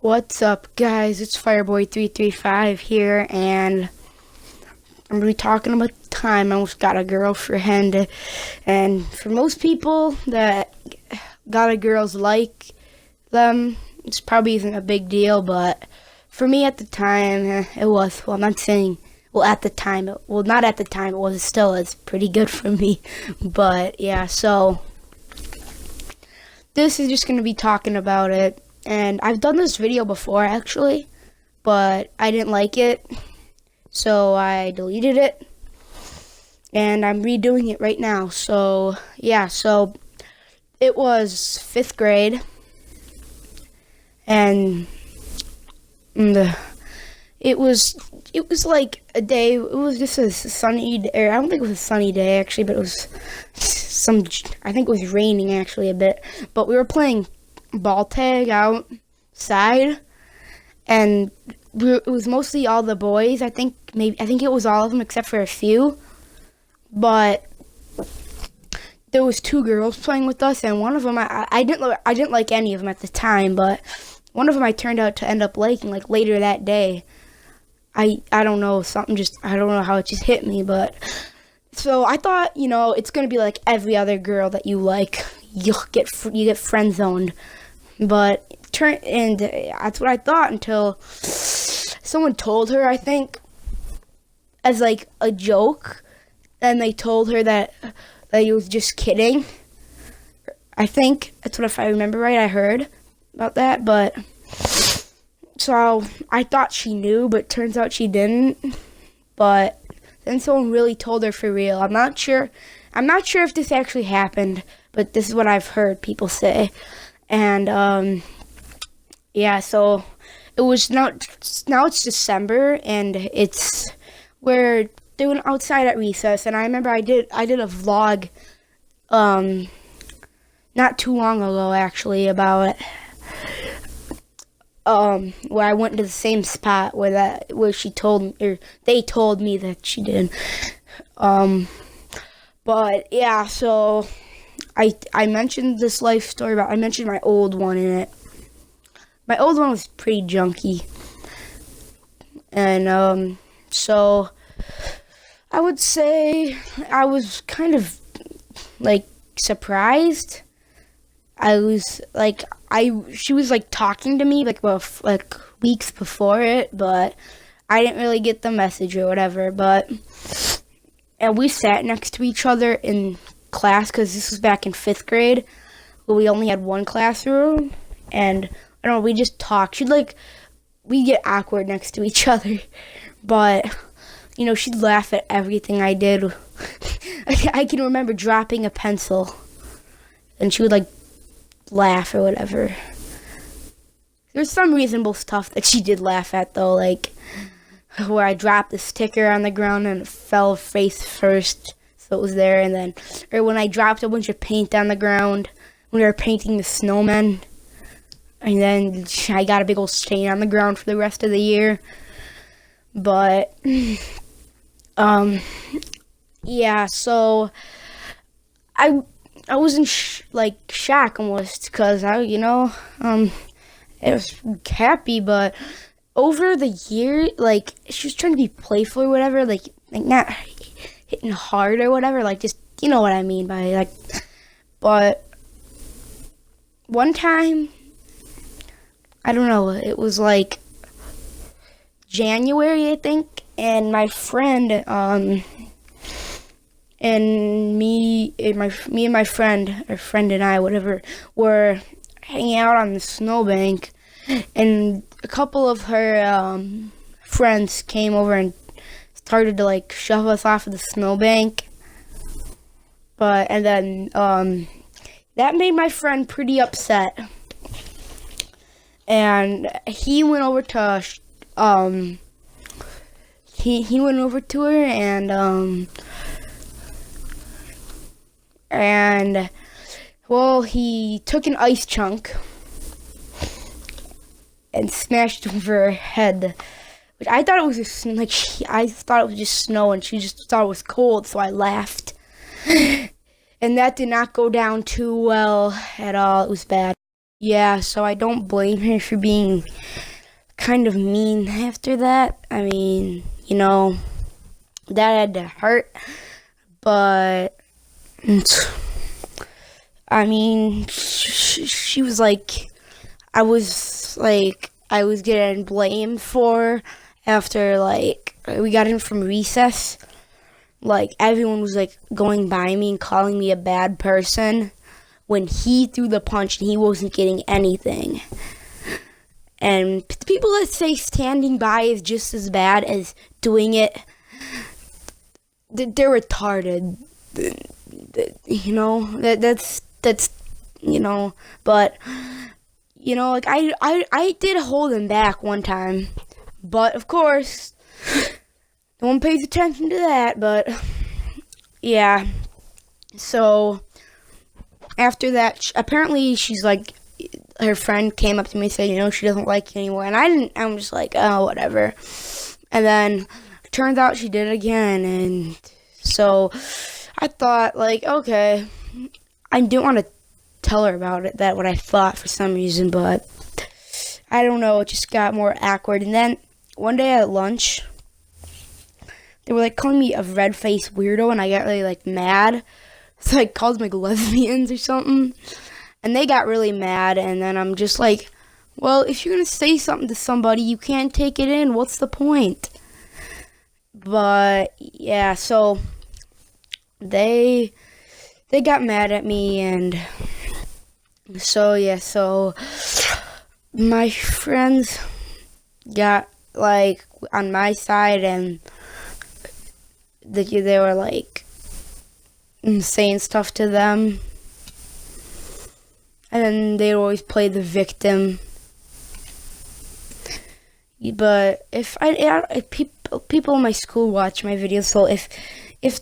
What's up, guys? It's Fireboy335 here, and I'm going to be talking about the time I almost got a girlfriend. And for most people that got a girls like them, it's probably isn't a big deal, but for me at the time, it was. Well, I'm not saying, at the time, not at the time, it was still, it's pretty good for me. But yeah, so this is just going to be talking about it. And I've done this video before, actually, but I didn't like it, so I deleted it, and I'm redoing it right now. So, yeah, so it was 5th grade, and it was like a day, it was just a sunny day, or I don't think it was a sunny day, actually, but it was I think it was raining, actually, a bit, but we were playing ball tag outside, and it was mostly all the boys. I think it was all of them except for a few, but there was 2 girls playing with us, and one of them I didn't like any of them at the time, but one of them I turned out to end up liking like later that day. I don't know, I don't know how it just hit me, but so I thought, it's gonna be like every other girl that you like, you get friend zoned. But and that's what I thought until someone told her, I think, as like a joke, and they told her that he was just kidding. I think that's what, if I remember right, I heard about that. But so I thought she knew, but turns out she didn't. But then someone really told her for real. I'm not sure if this actually happened, but this is what I've heard people say. And yeah, so it was now it's December, and we're doing outside at recess. And I remember I did a vlog not too long ago, actually, about where I went to the same spot where she told me, or they told me that she did. But yeah, so I mentioned this life story, but I mentioned my old one in it. My old one was pretty junky. And so I would say I was kind of like surprised. She was like talking to me like weeks before it, but I didn't really get the message or whatever. And we sat next to each other in class, because this was back in 5th grade, where we only had one classroom, and I don't know, we just talked. We get awkward next to each other, but she'd laugh at everything I did. I can remember dropping a pencil, and she would like laugh or whatever. There's some reasonable stuff that she did laugh at, though, like where I dropped the sticker on the ground and it fell face first, so it was there. And then, or when I dropped a bunch of paint on the ground when we were painting the snowmen, and then I got a big old stain on the ground for the rest of the year. But yeah, so I was in shock almost, because it was happy, but over the year, she was trying to be playful or whatever, like not hitting hard or whatever, just, you know what I mean by but one time, I don't know, it was like January, I think, and my friend, and me and my friend, or friend and I, whatever, were hanging out on the snowbank, and a couple of her friends came over and started to shove us off of the snowbank. And then that made my friend pretty upset, and he went over to he went over to her, and well, he took an ice chunk and smashed it over her head. Which I thought it was I thought it was just snow, and she just thought it was cold, so I laughed. And that did not go down too well at all. It was bad. Yeah, so I don't blame her for being kind of mean after that. I mean, that had to hurt, but I mean, she was like, I was getting blamed for after like we got in from recess. Like everyone was like going by me and calling me a bad person when he threw the punch and he wasn't getting anything. And the people that say standing by is just as bad as doing it, they're retarded. That's but like I did hold him back one time, but of course no one pays attention to that. But yeah, so after that, apparently she's like, her friend came up to me and said, she doesn't like you anymore. And I'm just like, oh, whatever. And then it turns out she did it again. And so I thought, like, okay, I didn't want to tell her about it, what I thought for some reason, but I don't know, it just got more awkward. And then one day at lunch, they were like calling me a red-faced weirdo, and I got really like mad. So I called them like lesbians or something. And they got really mad, and then I'm just like, well, if you're going to say something to somebody, you can't take it in. What's the point? But, yeah, so they got mad at me, and so my friends got, like, on my side, and they were, like, saying stuff to them. And they'd always play the victim. But if people in my school watch my videos, so if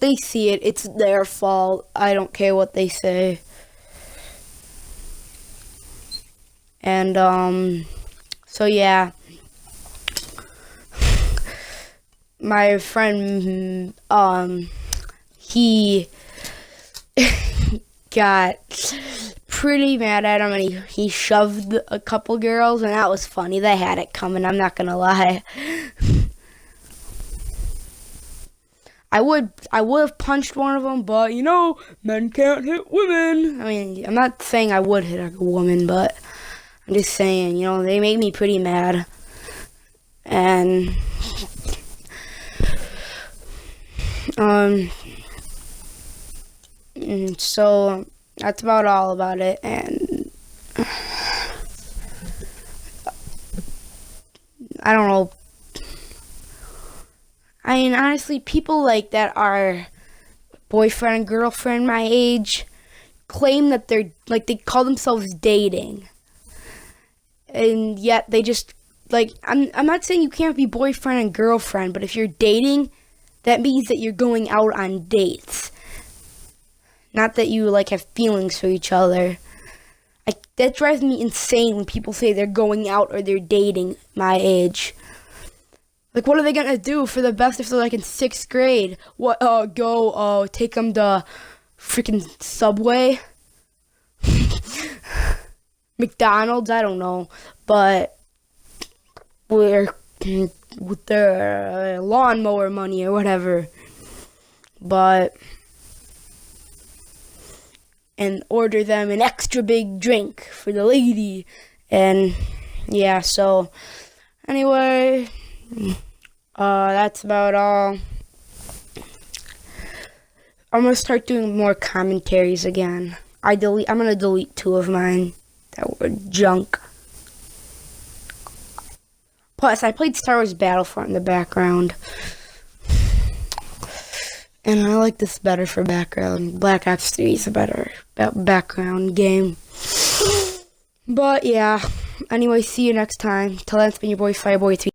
they see it, it's their fault. I don't care what they say. And so yeah, my friend he got pretty mad at him, and he shoved a couple girls, and that was funny. They had it coming, I'm not gonna lie. I would have punched one of them, but men can't hit women. I mean, I'm not saying I would hit a woman, but I'm just saying, they made me pretty mad. And so that's about all about it. And I don't know. I mean, honestly, people like that are boyfriend and girlfriend my age claim that they're like, they call themselves dating, and yet they just like, I'm not saying you can't be boyfriend and girlfriend, but if you're dating, that means that you're going out on dates. Not that you, like, have feelings for each other. That drives me insane when people say they're going out or they're dating my age. Like, what are they gonna do for the best if they're, like, in 6th grade? What, take them to freaking Subway? McDonald's? I don't know. But we're with their lawnmower money or whatever. But and order them an extra big drink for the lady. And yeah, so anyway, that's about all. I'm gonna start doing more commentaries again. I'm gonna delete 2 of mine that were junk. Plus, I played Star Wars Battlefront in the background. And I like this better for background. Black Ops 3 is a better background game. But yeah. Anyway, see you next time. Till then, it's been your boy Fireboy3.